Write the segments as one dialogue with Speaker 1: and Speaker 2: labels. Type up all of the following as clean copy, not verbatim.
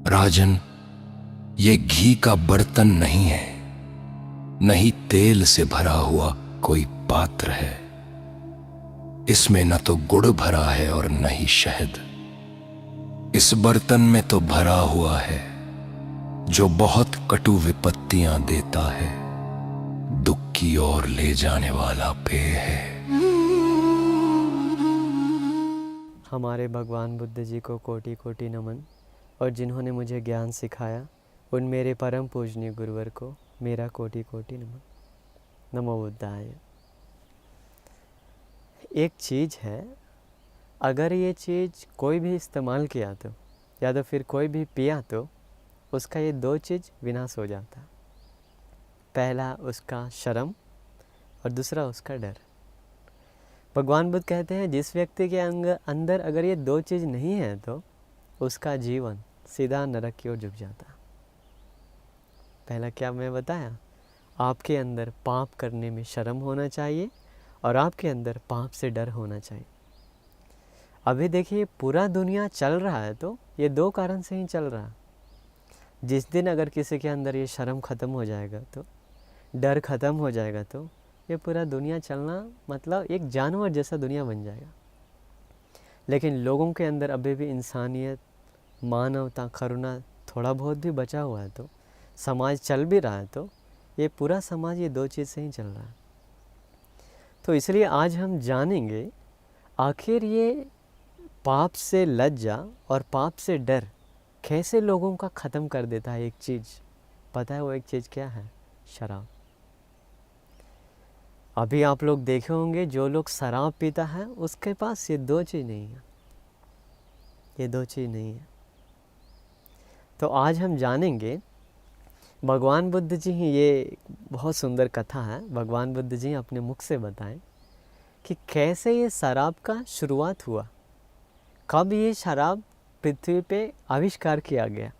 Speaker 1: राजन, ये घी का बर्तन नहीं है, नहीं तेल से भरा हुआ कोई पात्र है। इसमें न तो गुड़ भरा है और न ही शहद। इस बर्तन में तो भरा हुआ है जो बहुत कटु विपत्तियां देता है, दुख की ओर ले जाने वाला पेय है।
Speaker 2: हमारे भगवान बुद्ध जी को कोटि कोटि नमन, और जिन्होंने मुझे ज्ञान सिखाया उन मेरे परम पूजनीय गुरुवर को मेरा कोटि कोटि नमन। नमो बुद्धाय। एक चीज़ है, अगर ये चीज़ कोई भी इस्तेमाल किया तो या तो फिर कोई भी पिया तो उसका ये दो चीज़ विनाश हो जाता। पहला उसका शर्म और दूसरा उसका डर। भगवान बुद्ध कहते हैं जिस व्यक्ति के अंदर अगर ये दो चीज़ नहीं है तो उसका जीवन सीधा नरक की ओर झुक जाता। पहला क्या मैं बताया, आपके अंदर पाप करने में शर्म होना चाहिए और आपके अंदर पाप से डर होना चाहिए। अभी देखिए पूरा दुनिया चल रहा है तो ये दो कारण से ही चल रहा है। जिस दिन अगर किसी के अंदर ये शर्म ख़त्म हो जाएगा तो, डर ख़त्म हो जाएगा तो ये पूरा दुनिया चलना मतलब एक जानवर जैसा दुनिया बन जाएगा। लेकिन लोगों के अंदर अभी भी इंसानियत, मानवता, करुणा थोड़ा बहुत भी बचा हुआ है तो समाज चल भी रहा है तो ये पूरा समाज ये दो चीज़ से ही चल रहा है। तो इसलिए आज हम जानेंगे आखिर ये पाप से लज्जा और पाप से डर कैसे लोगों का ख़त्म कर देता है। एक चीज़ पता है वो एक चीज़ क्या है? शराब। अभी आप लोग देखे होंगे जो लोग शराब पीता है उसके पास ये दो चीज़ नहीं है, ये दो चीज़ नहीं है। तो आज हम जानेंगे, भगवान बुद्ध जी ही, ये बहुत सुंदर कथा है, भगवान बुद्ध जी अपने मुख से बताएं कि कैसे ये शराब का शुरुआत हुआ, कब ये शराब पृथ्वी पे आविष्कार किया गया,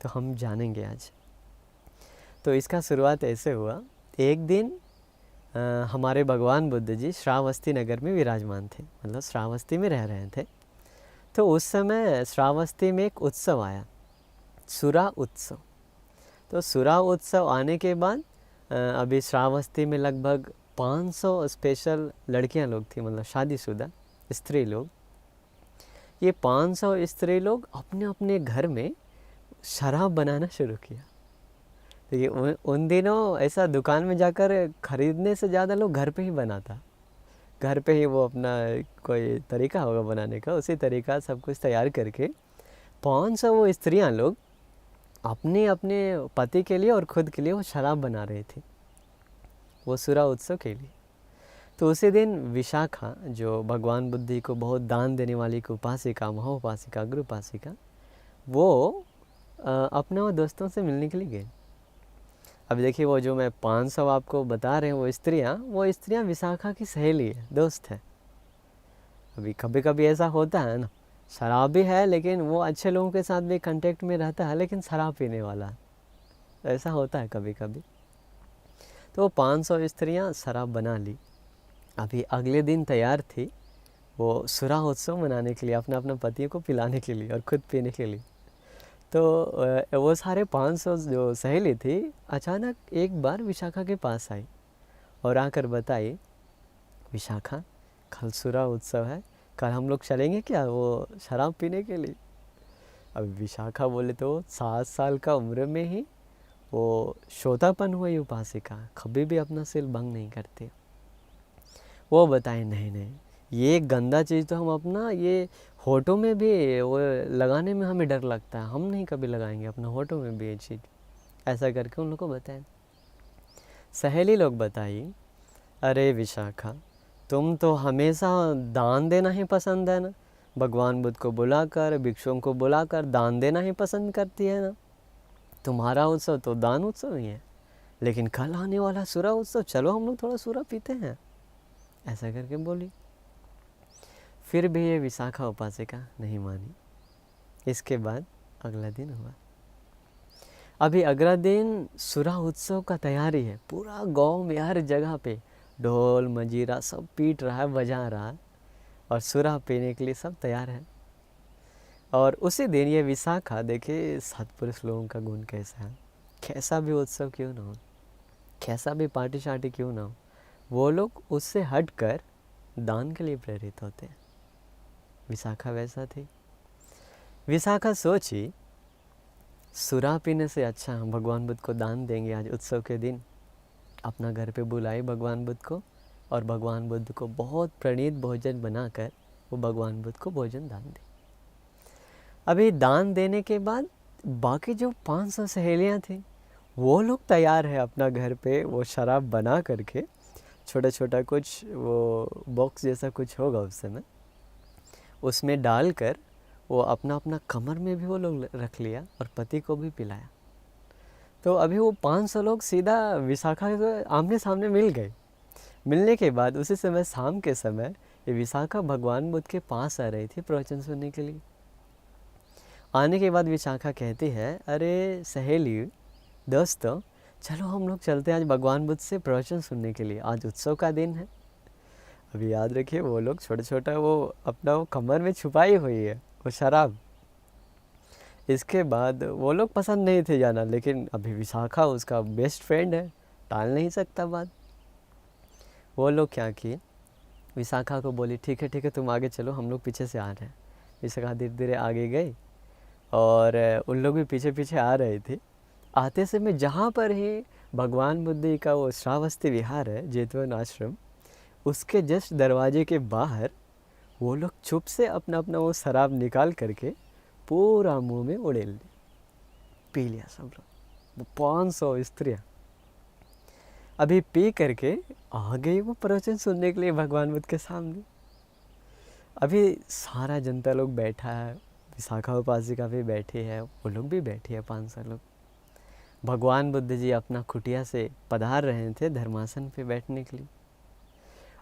Speaker 2: तो हम जानेंगे आज। तो इसका शुरुआत ऐसे हुआ, एक दिन हमारे भगवान बुद्ध जी श्रावस्ती नगर में विराजमान थे, मतलब श्रावस्ती में रह रहे थे। तो उस समय श्रावस्ती में एक उत्सव आया, सुरा उत्सव। तो सुरा उत्सव आने के बाद अभी श्रावस्ती में लगभग 500 स्पेशल लड़कियां लोग थी, मतलब शादीशुदा स्त्री लोग। ये 500 स्त्री लोग अपने अपने घर में शराब बनाना शुरू किया। तो ये उन दिनों ऐसा दुकान में जाकर ख़रीदने से ज़्यादा लोग घर पे ही बनाता, घर पे ही वो अपना कोई तरीका होगा बनाने का, उसी तरीका सब कुछ तैयार करके 500 वो स्त्रियाँ लोग अपने अपने पति के लिए और ख़ुद के लिए वो शराब बना रही थी, वो सुरा उत्सव के लिए। तो उसी दिन विशाखा, जो भगवान बुद्ध को बहुत दान देने वाली एक उपासिका, महोपासिका, गुरु उपासिका, वो अपने वो दोस्तों से मिलने के लिए गए। अब देखिए वो जो मैं 500 आपको बता रहे हैं वो स्त्रियाँ विशाखा की सहेली है, दोस्त है। अभी कभी कभी ऐसा होता है ना, शराब भी है लेकिन वो अच्छे लोगों के साथ भी कांटेक्ट में रहता है लेकिन शराब पीने वाला है, ऐसा होता है कभी कभी। तो वो 500 स्त्रियाँ शराब बना ली। अभी अगले दिन तैयार थी वो सुरा उत्सव मनाने के लिए, अपने अपने पति को पिलाने के लिए और ख़ुद पीने के लिए। तो वो सारे 500 जो सहेली थी अचानक एक बार विशाखा के पास आई और आकर बताई, विशाखा कल सुरा उत्सव है, कल हम लोग चलेंगे क्या वो शराब पीने के लिए? अब विशाखा बोले तो 7 साल का उम्र में ही वो श्रोतापन हुई उपासिका, कभी भी अपना सिर भंग नहीं करती। वो बताए नहीं नहीं, ये गंदा चीज़ तो हम अपना ये होठों में भी वो लगाने में हमें डर लगता है, हम नहीं कभी लगाएंगे अपना होठों में भी ये चीज़। ऐसा करके उन लोग को बताएं। सहेली लोग बताई, अरे विशाखा तुम तो हमेशा दान देना ही पसंद है ना, भगवान बुद्ध को बुलाकर, भिक्षुओं को बुलाकर दान देना ही पसंद करती है ना, तुम्हारा उत्सव तो दान उत्सव ही है, लेकिन कल आने वाला सुरा उत्सव, चलो हम लोग थोड़ा सुरा पीते हैं, ऐसा करके बोली। फिर भी ये विशाखा उपासिका नहीं मानी। इसके बाद अगला दिन हुआ। अभी अगला दिन सुरा उत्सव का तैयारी है, पूरा गांव में हर जगह पे ढोल मजीरा सब पीट रहा है, बजा रहा है और सुरा पीने के लिए सब तैयार है। और उसी दिन ये विशाखा, देखिए सत्पुरुष लोगों का गुण कैसा है। कैसा भी उत्सव क्यों ना हो, कैसा भी पार्टी शार्टी क्यों ना हो, वो लोग उससे हटकर दान के लिए प्रेरित होते हैं। विशाखा वैसा थी। विशाखा सोची सुरा पीने से अच्छा हम भगवान बुद्ध को दान देंगे आज उत्सव के दिन। अपना घर पे बुलाई भगवान बुद्ध को, और भगवान बुद्ध को बहुत प्रणीत भोजन बनाकर वो भगवान बुद्ध को भोजन दान दी। अभी दान देने के बाद बाकी जो 500 सहेलियाँ थी, वो लोग तैयार है अपना घर पे वो शराब बना करके, छोटा छोटा कुछ वो बॉक्स जैसा कुछ होगा उस समय, उसमें डालकर वो अपना अपना कमर में भी वो लोग रख लिया और पति को भी पिलाया। तो अभी वो 500 लोग सीधा विशाखा के आमने सामने मिल गए। मिलने के बाद उसी समय शाम के समय ये विशाखा भगवान बुद्ध के पास आ रही थी प्रवचन सुनने के लिए। आने के बाद विशाखा कहती है, अरे सहेली दोस्तों, चलो हम लोग चलते हैं आज भगवान बुद्ध से प्रवचन सुनने के लिए, आज उत्सव का दिन है। अभी याद रखिए वो लोग छोटा छोटा वो अपना वो कमर में छुपाई हुई है वो शराब। इसके बाद वो लोग पसंद नहीं थे जाना, लेकिन अभी विशाखा उसका बेस्ट फ्रेंड है, टाल नहीं सकता बात। वो लोग क्या किए, विशाखा को बोली ठीक है तुम आगे चलो, हम लोग पीछे से आ रहे हैं। विशाखा धीरे धीरे आगे गई और उन लोग भी पीछे पीछे आ रहे थे। आते समय जहाँ पर ही भगवान बुद्ध का वो श्रावस्ती विहार है, जेतवन आश्रम, उसके जस्ट दरवाजे के बाहर वो लोग चुप से अपना अपना वो शराब निकाल करके पूरा मुंह में उड़ेल ली, पी लिया सब लोग। 500 स्त्रियाँ अभी पी करके आ गई वो प्रवचन सुनने के लिए भगवान बुद्ध के सामने। अभी सारा जनता लोग बैठा है, विशाखा उपासिका भी बैठी है, वो लोग भी बैठे हैं 500 लोग। भगवान बुद्ध जी अपना कुटिया से पधार रहे थे धर्मासन पे बैठने के लिए।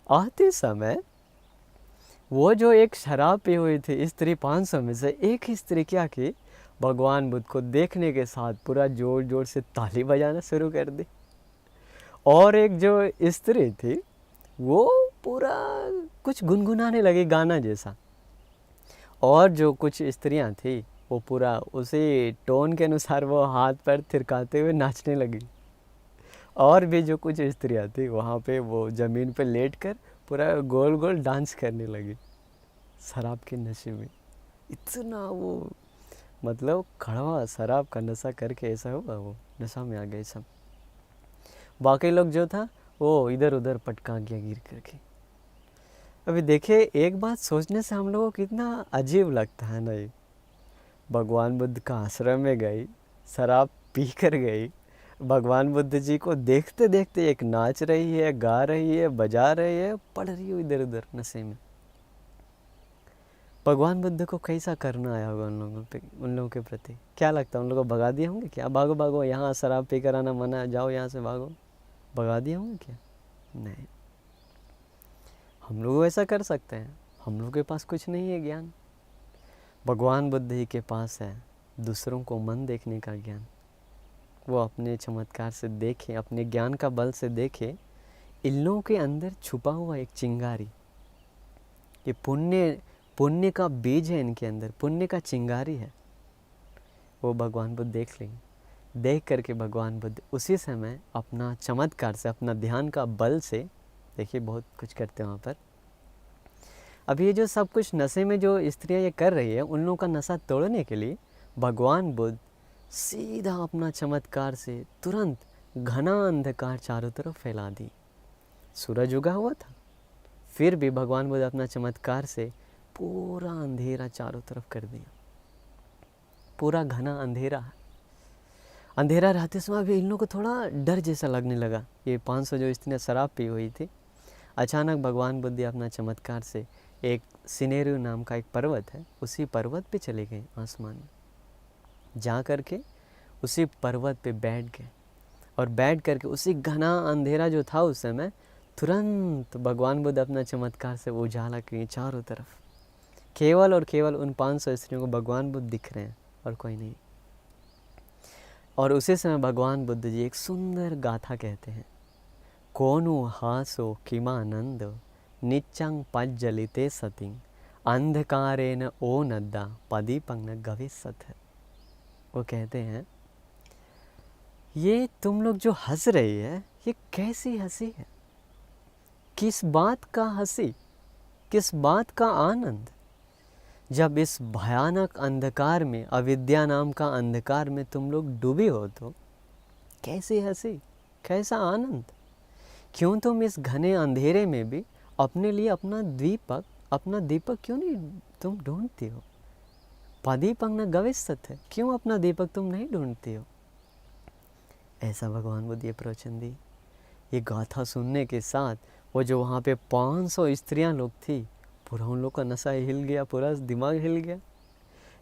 Speaker 2: आते समय वो जो एक शराब पी हुई थी स्त्री 500 में से एक ही स्त्री क्या की, भगवान बुद्ध को देखने के साथ पूरा जोर जोर से ताली बजाना शुरू कर दी। और एक जो स्त्री थी वो पूरा कुछ गुनगुनाने लगी गाना जैसा, और जो कुछ स्त्रियां थी वो पूरा उसी टोन के अनुसार वो हाथ पैर थिरकाते हुए नाचने लगी। और भी जो कुछ स्त्रियां थी वहाँ पे वो ज़मीन पे लेटकर पूरा गोल गोल डांस करने लगी शराब के नशे में। इतना वो मतलब कड़वा शराब का नशा करके ऐसा हुआ, वो नशा में आ गए सब। बाकी लोग जो था वो इधर उधर पटका गया गिर करके। अभी देखिए एक बात सोचने से हम लोगों को कितना अजीब लगता है ना, ये भगवान बुद्ध का आश्रम में गई, शराब पी कर गई, भगवान बुद्ध जी को देखते देखते एक नाच रही है, गा रही है, बजा रही है, पढ़ रही है इधर उधर नशे में। भगवान बुद्ध को कैसा करना आया होगा उन लोगों के प्रति? क्या लगता है उन लोगों को भगा दिए होंगे क्या? भागो भागो, यहाँ शराब पी कर आना मना, जाओ यहाँ से भागो, भगा दिए होंगे क्या? नहीं। हम लोग ऐसा कर सकते हैं? हम लोग के पास कुछ नहीं है ज्ञान। भगवान बुद्ध ही के पास है दूसरों को मन देखने का ज्ञान। वो अपने चमत्कार से देखे, अपने ज्ञान का बल से देखे इन लोगों के अंदर छुपा हुआ एक चिंगारी, ये पुण्य का बीज है इनके अंदर, पुण्य का चिंगारी है, वो भगवान बुद्ध देख लेंगे। देख करके भगवान बुद्ध उसी समय अपना चमत्कार से, अपना ध्यान का बल से, देखिए बहुत कुछ करते हैं वहाँ पर। अब ये जो सब कुछ नशे में जो स्त्रियाँ ये कर रही है, उन लोगों का नशा तोड़ने के लिए भगवान बुद्ध सीधा अपना चमत्कार से तुरंत घना अंधकार चारों तरफ फैला दी। सूरज उगा हुआ था, फिर भी भगवान बुद्ध अपना चमत्कार से पूरा अंधेरा चारों तरफ कर दिया। पूरा घना अंधेरा अंधेरा रहते समय भी इन लोगों को थोड़ा डर जैसा लगने लगा। ये 500 जो स्त्रियाँ शराब पी हुई थी, अचानक भगवान बुद्ध अपना चमत्कार से एक सिनेरू नाम का एक पर्वत है, उसी पर्वत पे चले गए आसमान में। जा करके उसी पर्वत पे बैठ गए, और बैठ करके उसी घना अंधेरा जो था उस समय, तुरंत भगवान बुद्ध अपना चमत्कार से उजाला किए चारों तरफ। केवल और केवल उन 500 स्त्रियों को भगवान बुद्ध दिख रहे हैं और कोई नहीं। और उसी समय भगवान बुद्ध जी एक सुंदर गाथा कहते हैं, कोनु हासो किमानंद निच्चंग पज्जलिते सतिंग अंधकारेण ओ नद्दा पदीपं न गविष्यथ। वो कहते हैं ये तुम लोग जो हंस रही है ये कैसी हंसी है, किस बात का हंसी, किस बात का आनंद, जब इस भयानक अंधकार में, अविद्या नाम का अंधकार में तुम लोग डूबी हो तो कैसी हंसी, कैसा आनंद। क्यों तुम इस घने अंधेरे में भी अपने लिए अपना दीपक क्यों नहीं तुम ढूंढती हो। पदीपं न गविष्यथ, क्यों अपना दीपक तुम नहीं ढूंढती हो। ऐसा भगवान बुद्ध ये प्रवचन दी। ये गाथा सुनने के साथ वो जो वहाँ पे 500 स्त्रियाँ लोग थी, पूरा उन लोग का नशा हिल गया, पूरा दिमाग हिल गया।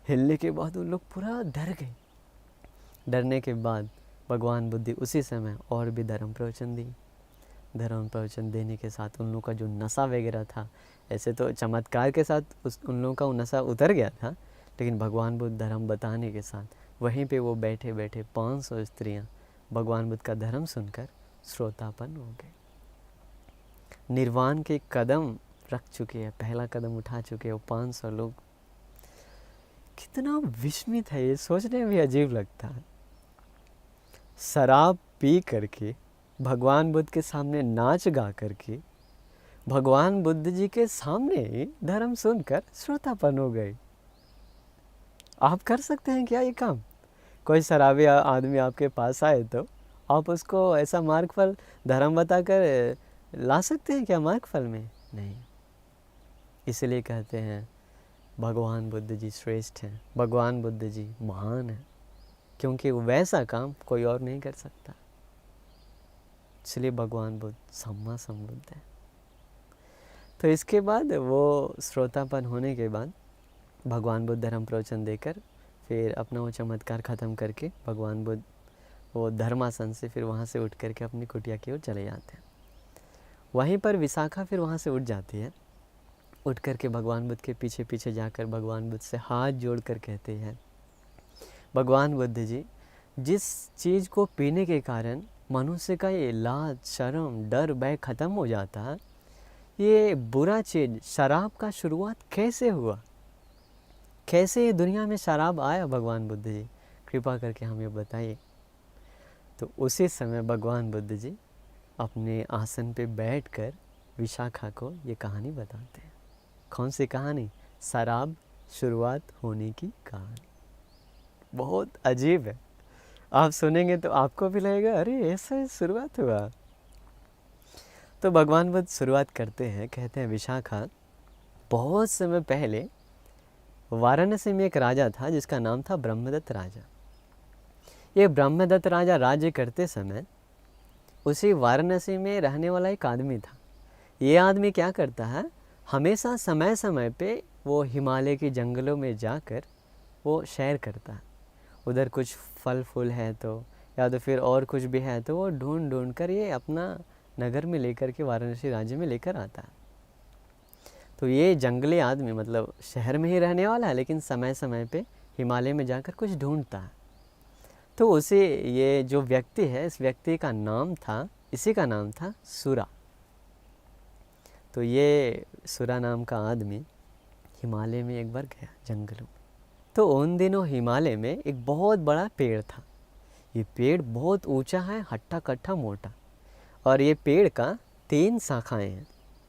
Speaker 2: हिलने के बाद उन लोग पूरा डर गए। डरने के बाद भगवान बुद्ध उसी समय और भी धर्म प्रवचन दी। धर्म प्रवचन देने के साथ उन लोगों का जो नशा वगैरह था, ऐसे तो चमत्कार के साथ उन लोगों का वो नशा उतर गया था, लेकिन भगवान बुद्ध धर्म बताने के साथ वहीं पे वो बैठे बैठे 500 स्त्रियाँ भगवान बुद्ध का धर्म सुनकर श्रोतापन हो गए। निर्वाण के कदम रख चुके हैं, पहला कदम उठा चुके हैं वो 500 लोग। कितना विस्मित है, ये सोचने में भी अजीब लगता है। शराब पी करके भगवान बुद्ध के सामने नाच गा करके भगवान बुद्ध जी के सामने ही धर्म सुनकर श्रोतापन हो गए। आप कर सकते हैं क्या ये काम? कोई शराबी आदमी आपके पास आए तो आप उसको ऐसा मार्गफल धर्म बताकर ला सकते हैं क्या मार्गफल में? नहीं। इसलिए कहते हैं भगवान बुद्ध जी श्रेष्ठ हैं, भगवान बुद्ध जी महान हैं, क्योंकि वैसा काम कोई और नहीं कर सकता। इसलिए भगवान बुद्ध सम्मा संबुद्ध है। तो इसके बाद वो श्रोतापन होने के बाद भगवान बुद्ध धर्म प्रवचन देकर फिर अपना वो चमत्कार ख़त्म करके भगवान बुद्ध वो धर्मासन से फिर वहाँ से उठ करके अपनी कुटिया की ओर चले जाते हैं। वहीं पर विशाखा फिर वहाँ से उठ जाती है। उठ करके भगवान बुद्ध के पीछे पीछे जाकर भगवान बुद्ध से हाथ जोड़ कर कहते हैं, भगवान बुद्ध जी, जिस चीज़ को पीने के कारण मनुष्य का ये लाज, शर्म, डर, भय ख़त्म हो जाता है, ये बुरा चीज़ शराब का शुरुआत कैसे हुआ, कैसे ये दुनिया में शराब आया? भगवान बुद्ध जी कृपा करके हमें बताइए। तो उसी समय भगवान बुद्ध जी अपने आसन पे बैठकर विशाखा को ये कहानी बताते हैं। कौन सी कहानी? शराब शुरुआत होने की कहानी। बहुत अजीब है, आप सुनेंगे तो आपको भी लगेगा अरे ऐसा शुरुआत हुआ। तो भगवान बुद्ध शुरुआत करते हैं, कहते हैं विशाखा, बहुत समय पहले वाराणसी में एक राजा था जिसका नाम था ब्रह्मदत्त राजा। ये ब्रह्मदत्त राजा राज्य करते समय उसी वाराणसी में रहने वाला एक आदमी था। ये आदमी क्या करता है, हमेशा समय समय पे वो हिमालय के जंगलों में जाकर वो सैर करता है। उधर कुछ फल फूल है तो या तो फिर और कुछ भी है तो वो ढूंढ ढूंढ कर ये अपना नगर में लेकर के वाराणसी राज्य में लेकर आता है। तो ये जंगली आदमी मतलब शहर में ही रहने वाला है, लेकिन समय समय पे हिमालय में जाकर कुछ ढूंढता है। तो उसे ये जो व्यक्ति है, इस व्यक्ति का नाम था, इसी का नाम था सुरा। तो ये सुरा नाम का आदमी हिमालय में एक बार गया जंगलों में। तो उन दिनों हिमालय में एक बहुत बड़ा पेड़ था। ये पेड़ बहुत ऊंचा है, हट्टा कट्टा मोटा, और ये पेड़ का 3 शाखाएं हैं,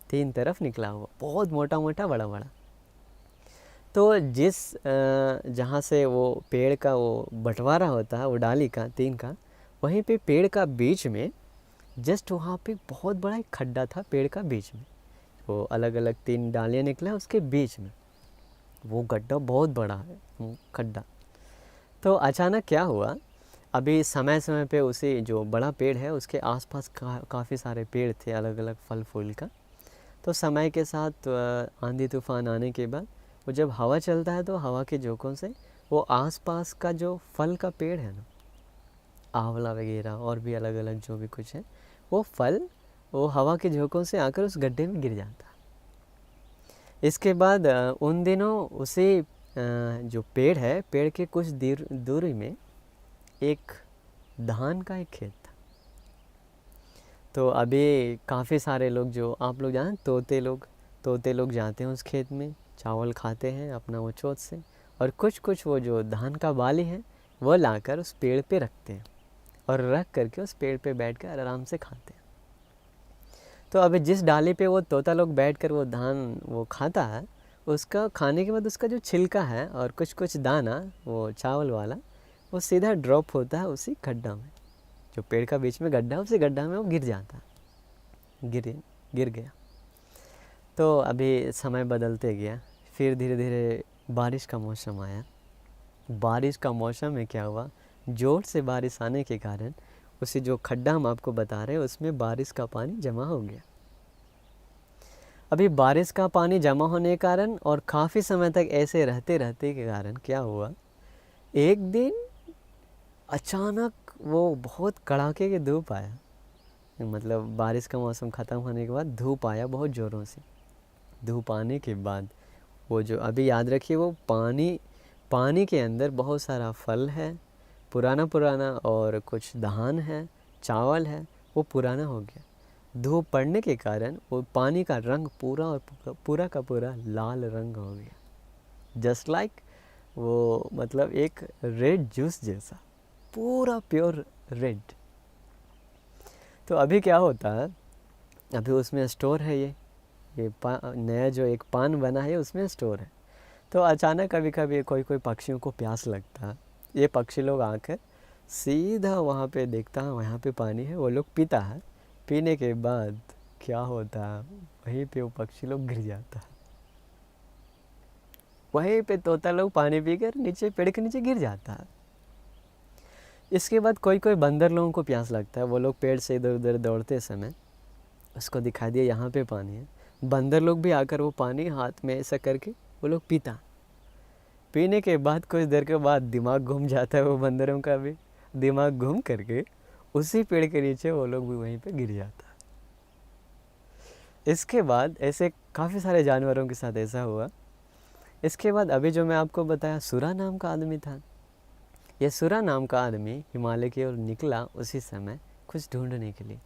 Speaker 2: 3 तरफ निकला हुआ, बहुत मोटा मोटा बड़ा बड़ा। तो जिस जहाँ से वो पेड़ का वो बंटवारा होता है, वो डाली का 3 का, वहीं पे पेड़ का बीच में जस्ट वहाँ पे बहुत बड़ा एक खड्डा था पेड़ का बीच में। वो अलग अलग 3 डालियाँ निकला, उसके बीच में वो गड्ढा बहुत बड़ा है, खड्डा। तो अचानक क्या हुआ, अभी समय समय पे उसी जो बड़ा पेड़ है उसके आसपास काफ़ी सारे पेड़ थे अलग अलग फल फूल का। तो समय के साथ आंधी तूफान आने के बाद वो जब हवा चलता है तो हवा के झोंकों से वो आसपास का जो फल का पेड़ है ना, आंवला वगैरह और भी अलग अलग जो भी कुछ है, वो फल वो हवा के झोंकों से आकर उस गड्ढे में गिर जाता। इसके बाद उन दिनों उसी जो पेड़ है, पेड़ के कुछ दूरी में एक धान का एक खेत था। तो अभी काफ़ी सारे लोग, जो आप लोग जाने तोते लोग जाते हैं उस खेत में चावल खाते हैं अपना वो चोंच से, और कुछ कुछ वो जो धान का बाली है वो लाकर उस पेड़ पे रखते हैं और रख करके उस पेड़ पे बैठकर आराम से खाते हैं। तो अभी जिस डाली पे वो तोता लोग बैठकर वो धान वो खाता है, उसका खाने के बाद उसका जो छिलका है और कुछ कुछ दाना वो चावल वाला वो सीधा ड्रॉप होता है उसी गड्ढा में, जो पेड़ का बीच में गड्ढा, उसी गड्ढा में वो गिर जाता है। गिर गया। तो अभी समय बदलते गया, फिर धीरे धीरे बारिश का मौसम आया। बारिश का मौसम में क्या हुआ, जोर से बारिश आने के कारण उसी जो खड्डा हम आपको बता रहे हैं उसमें बारिश का पानी जमा हो गया। अभी बारिश का पानी जमा होने के कारण और काफ़ी समय तक ऐसे रहते रहते के कारण क्या हुआ, एक दिन अचानक वो बहुत कड़ाके की धूप आया। मतलब बारिश का मौसम ख़त्म होने के बाद धूप आया बहुत ज़ोरों से। धूप आने के बाद वो जो अभी याद रखिए वो पानी के अंदर बहुत सारा फल है, पुराना पुराना, और कुछ धान है, चावल है, वो पुराना हो गया। धूप पड़ने के कारण वो पानी का रंग पूरा का पूरा लाल रंग हो गया, जस्ट लाइक वो मतलब एक रेड जूस जैसा, पूरा प्योर रेड। तो अभी क्या होता है, अभी उसमें स्टोर है ये नया जो एक पान बना है उसमें स्टोर है। तो अचानक कभी कभी कोई पक्षियों को प्यास लगता है, ये पक्षी लोग आकर सीधा वहाँ पे देखता है वहाँ पे पानी है, वो लोग पीता है। पीने के बाद क्या होता है, वहीं पे वो पक्षी लोग गिर जाता है। वहीं पे तोता लोग पानी पीकर नीचे पेड़ के नीचे गिर जाता है। इसके बाद कोई बंदर लोगों को प्यास लगता है, वो लोग पेड़ से इधर उधर दौड़ते समय उसको दिखाई दिया यहाँ पे पानी है, बंदर लोग भी आकर वो पानी हाथ में ऐसा करके वो लोग पीता। पीने के बाद कुछ देर के बाद दिमाग घूम जाता है, वो बंदरों का भी दिमाग घूम करके उसी पेड़ के नीचे वो लोग भी वहीं पे गिर जाता। इसके बाद ऐसे काफ़ी सारे जानवरों के साथ ऐसा हुआ। इसके बाद अभी जो मैं आपको बताया सुरा नाम का आदमी था, ये सुरा नाम का आदमी हिमालय की ओर निकला उसी समय कुछ ढूंढने के लिए।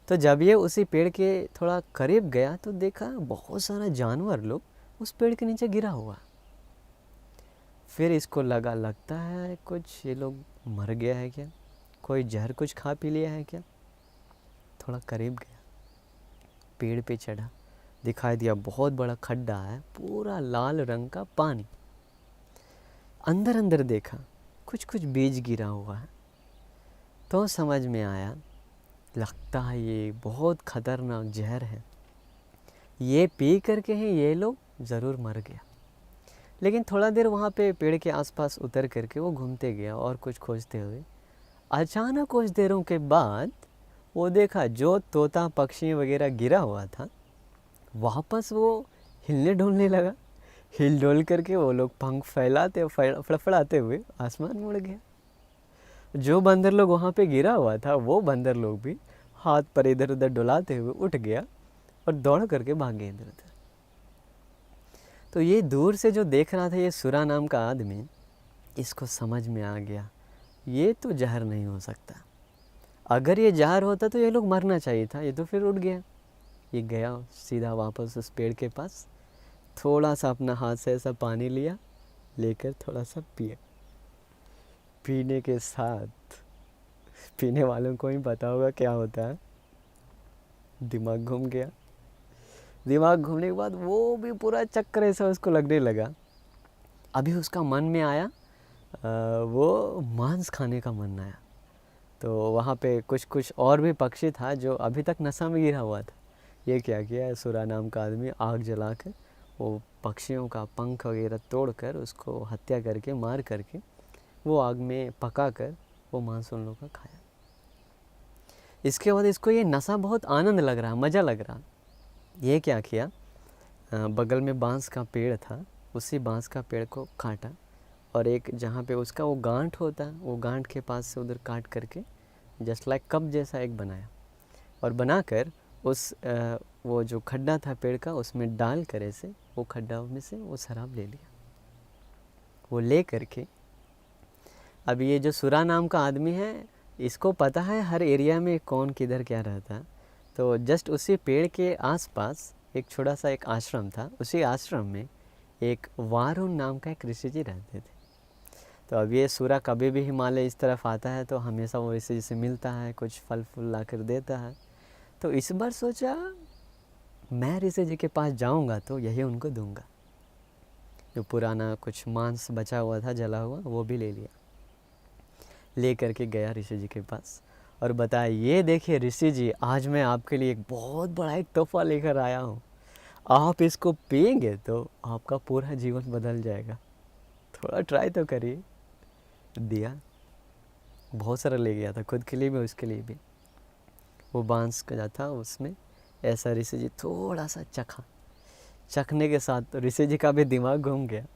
Speaker 2: तो जब ये उसी पेड़ के थोड़ा करीब गया तो देखा बहुत सारा जानवर लोग उस पेड़ के नीचे गिरा हुआ। फिर इसको लगता है कुछ ये लोग मर गया है क्या, कोई जहर कुछ खा पी लिया है क्या। थोड़ा करीब गया, पेड़ पे चढ़ा, दिखाई दिया बहुत बड़ा खड्डा है, पूरा लाल रंग का पानी। अंदर अंदर देखा कुछ बीज गिरा हुआ है। तो समझ में आया, लगता है ये बहुत ख़तरनाक जहर है, ये पी करके ही ये लोग ज़रूर मर गया। लेकिन थोड़ा देर वहाँ पे पेड़ के आसपास उतर करके वो घूमते गया और कुछ खोजते हुए। अचानक कुछ देरों के बाद वो देखा जो तोता पक्षी वगैरह गिरा हुआ था वापस वो हिलने डुलने लगा। हिल डोल करके वो लोग पंख फैलाते फड़फड़ाते हुए आसमान मुड़ गया। जो बंदर लोग वहाँ पे गिरा हुआ था वो बंदर लोग भी हाथ पर इधर उधर डुलाते हुए उठ गया और दौड़ करके भागे इधर उधर। तो ये दूर से जो देख रहा था ये सुरा नाम का आदमी, इसको समझ में आ गया ये तो जहर नहीं हो सकता। अगर ये जहर होता तो ये लोग मरना चाहिए था। ये तो फिर उठ गया। ये गया सीधा वापस उस पेड़ के पास, थोड़ा सा अपना हाथ से ऐसा पानी लिया, लेकर थोड़ा सा पिया। पीने के साथ पीने वालों को ही पता होगा क्या होता है, दिमाग घूम गया। दिमाग घूमने के बाद वो भी पूरा चक्कर ऐसा उसको लगने लगा। अभी उसका मन में आया वो मांस खाने का मन आया। तो वहाँ पे कुछ और भी पक्षी था जो अभी तक नशा में गिरा हुआ था। ये क्या किया, सुरा नाम का आदमी आग जलाकर वो पक्षियों का पंख वगैरह तोड़कर उसको हत्या करके मार करके वो आग में पकाकर वो मांस उन लोगों का खाया। इसके बाद इसको ये नशा बहुत आनंद लग रहा, मज़ा लग रहा। ये क्या किया, बगल में बांस का पेड़ था, उसी बांस का पेड़ को काटा और एक जहाँ पे उसका वो गांठ होता है वो गांठ के पास से उधर काट करके जस्ट लाइक कप जैसा एक बनाया और बनाकर उस वो जो खड्डा था पेड़ का उसमें डाल कर ऐसे वो खड्डा में से वो शराब ले लिया। वो ले करके अब ये जो सुरा नाम का आदमी है इसको पता है हर एरिया में कौन किधर क्या रहता है। तो जस्ट उसी पेड़ के आसपास एक छोटा सा एक आश्रम था। उसी आश्रम में एक वारुण नाम का एक ऋषि जी रहते थे। तो अब ये सूरा कभी भी हिमालय इस तरफ आता है तो हमेशा वो ऋषि जी से मिलता है, कुछ फल फूल ला कर देता है। तो इस बार सोचा मैं ऋषि जी के पास जाऊंगा तो यही उनको दूंगा। जो पुराना कुछ मांस बचा हुआ था जला हुआ, वो भी ले लिया। ले करके गया ऋषि जी के पास और बताया, ये देखिए ऋषि जी, आज मैं आपके लिए एक बहुत बड़ा एक तोहफा लेकर आया हूँ। आप इसको पिएंगे तो आपका पूरा जीवन बदल जाएगा, थोड़ा ट्राई तो करिए। दिया, बहुत सारा ले गया था, खुद के लिए भी उसके लिए भी। वो बांस का था, उसमें ऐसा ऋषि जी थोड़ा सा चखा। चखने के साथ ऋषि जी का भी दिमाग घूम गया।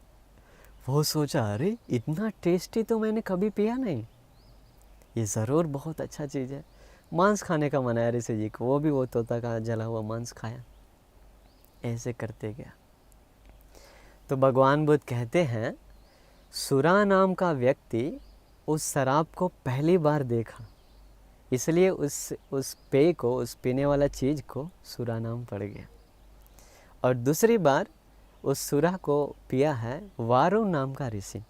Speaker 2: वो सोचा, अरे इतना टेस्टी तो मैंने कभी पिया नहीं, ये ज़रूर बहुत अच्छा चीज़ है। मांस खाने का मन आया ऋषि जी को, वो भी वो तोता का जला हुआ मांस खाया। ऐसे करते गया तो भगवान बुद्ध कहते हैं, सुरा नाम का व्यक्ति उस शराब को पहली बार देखा, इसलिए उस पेय को, उस पीने वाला चीज़ को सुरा नाम पड़ गया। और दूसरी बार उस सुरा को पिया है वारुण नाम का ऋषि,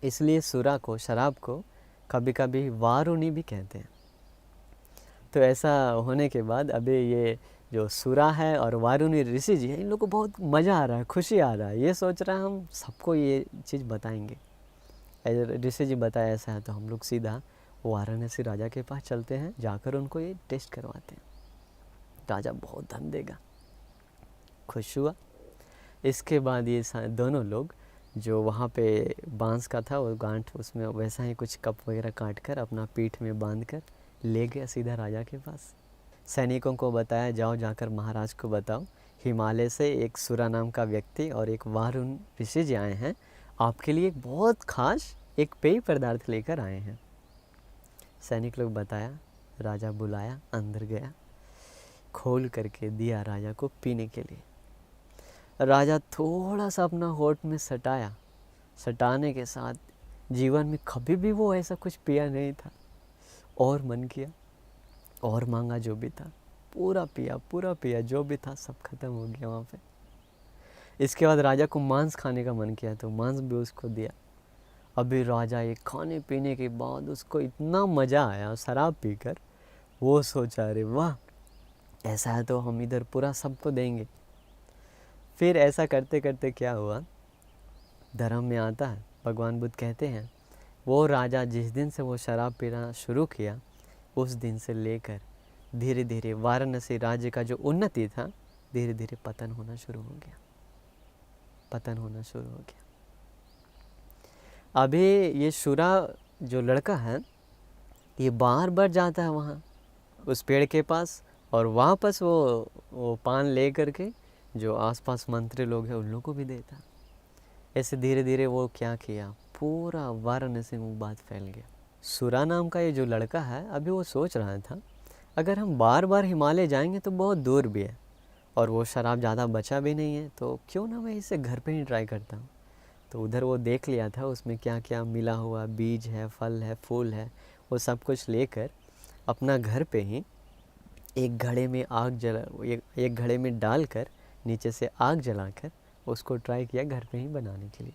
Speaker 2: इसलिए सुरा को, शराब को कभी कभी वारुणी भी कहते हैं। तो ऐसा होने के बाद अभी ये जो सुरा है और वारुणी ऋषि जी है, इन लोगों को बहुत मज़ा आ रहा है, खुशी आ रहा है। ये सोच रहा है हम सबको ये चीज़ बताएंगे। ऋषि जी बताया ऐसा है तो हम लोग सीधा वाराणसी राजा के पास चलते हैं, जाकर उनको ये टेस्ट करवाते हैं। राजा बहुत धन देगा, खुश हुआ। इसके बाद ये दोनों लोग जो वहाँ पे बांस का था, वो गांठ, उसमें वैसा ही कुछ कप वगैरह काट कर अपना पीठ में बांध कर ले गया सीधा राजा के पास। सैनिकों को बताया, जाओ जाकर महाराज को बताओ, हिमालय से एक सुरा नाम का व्यक्ति और एक वारुण ऋषि जी आए हैं, आपके लिए एक बहुत खास एक पेय पदार्थ लेकर आए हैं। सैनिक लोग बताया, राजा बुलाया, अंदर गया, खोल करके दिया राजा को पीने के लिए। राजा थोड़ा सा अपना होठ में सटाया, सटाने के साथ जीवन में कभी भी वो ऐसा कुछ पिया नहीं था। और मन किया और मांगा, जो भी था पूरा पिया, जो भी था सब खत्म हो गया वहाँ पे। इसके बाद राजा को मांस खाने का मन किया तो मांस भी उसको दिया। अभी राजा ये खाने पीने के बाद उसको इतना मज़ा आया शराब पीकर, वो सोचा, अरे वाह, ऐसा है तो हम इधर पूरा सबको देंगे। फिर ऐसा करते करते क्या हुआ, धर्म में आता है, भगवान बुद्ध कहते हैं, वो राजा जिस दिन से वो शराब पीना शुरू किया, उस दिन से लेकर धीरे धीरे वाराणसी राज्य का जो उन्नति था, धीरे धीरे पतन होना शुरू हो गया। अभी ये शुरा जो लड़का है, ये बार बार जाता है वहाँ उस पेड़ के पास, और वापस वो पान ले करके जो आसपास मंत्री लोग हैं उन लोगों को भी देता। ऐसे धीरे धीरे वो क्या किया, पूरा वाराणसी में बात फैल गया। सुरा नाम का ये जो लड़का है, अभी वो सोच रहा था, अगर हम बार बार हिमालय जाएंगे तो बहुत दूर भी है और वो शराब ज़्यादा बचा भी नहीं है, तो क्यों ना मैं इसे घर पे ही ट्राई करता हूँ। तो उधर वो देख लिया था उसमें क्या क्या मिला हुआ, बीज है, फल है, फूल है, वो सब कुछ लेकर अपना घर पे ही एक घड़े में डालकर नीचे से आग जलाकर उसको ट्राई किया घर पे ही बनाने के लिए।